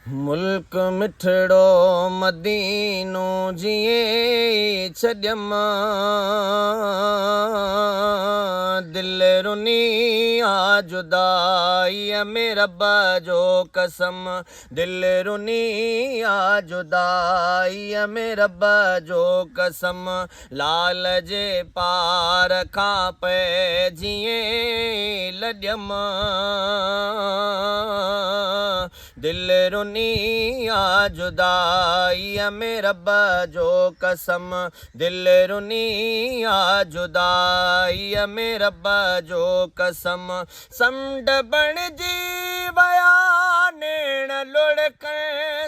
मुल्क मिठड़ो मदीनो जिए छॾियमि दिल रुनी आ जुदाईअ में रब जो कसम दिल रुनी आ जुदाईअ में रब जो कसम लाल जे पार खां पे जिए लॾियमि दिल रुनी आ जुदाईअ में रब जो कसम दिल रुनी आ जुदाईअ में रब जो कसम समुंड बणिजी विया नेण लुढ़क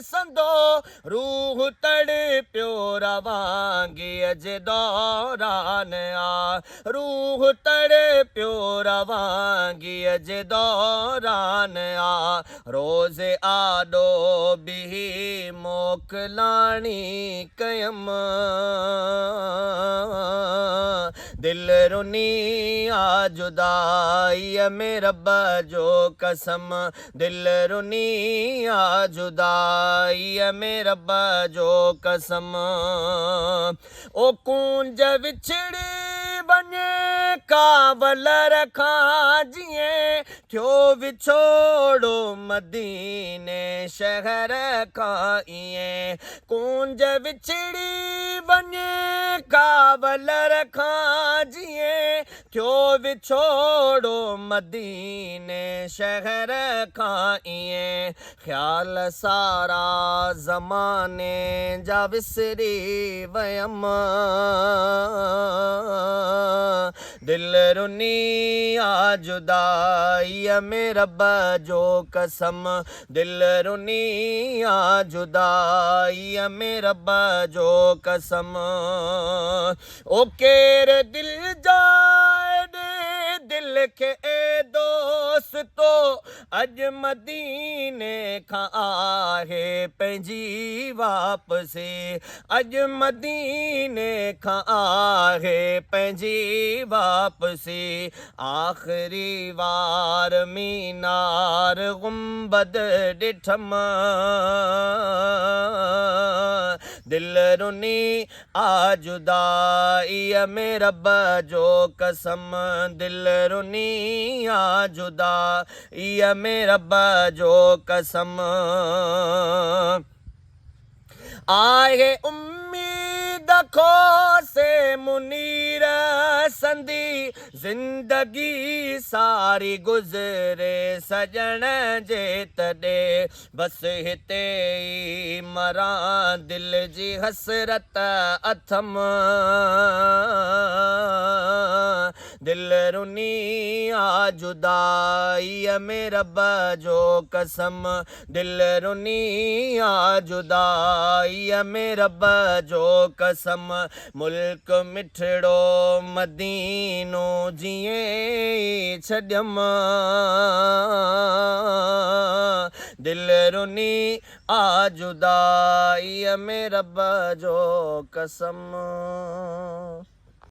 संदो रूह तड़पियो रवांगीअ जे दौरान आ रूह तड़पियो रवांगीअ जे दौरान आ रोज़ आॾो बि मोकिलाणी कयमि दिल रुनी आ जुदाईअ में रब जो कसम दिल रुनी आ जुदाईअ में रब जो कसम ओ कुंज विछड़ी वञे कावल रखां जीअं थियो विछोड़ो मदीने शहर खां ईअं कुंज विछड़ी वञे कावल रखां जीअं थियो विछोड़ो मदीने शहर खां ईअं ख़्याल सारा ज़माने जा विसरी वयमि दिल रुनी आ जुदाईअ में रब जो कसम दिल रुनी आ जुदाईअ में रब जो कसम ओ केर दिल जाए दे दिल खे ए दोस्तो अॼु मदीने खां आहे पंहिंजी वापसी अॼु मदीने खां आहे पंहिंजी वापसी आख़िरी वार मीनार गुंबद ॾिठमि दिल रुनी आ जुदाईअ में रब जो कसम दिल रुनी आ जुदाईअ में रब जो कसम आहे उम्मीद खो से मुनीर संदी जिंदगी सारी गुज़रे सजण जे तॾे बसि हिते ई मरां दिल जी हसरत अथम दिल रुनी आ जुदाईअ में रब जो कसम दिल रुनी आ जुदाईअ में रब जो कसम मुल्क मिठड़ो मदीनो जिए छॾियमि दिल रुनी आ जुदाईअ में रब जो कसम।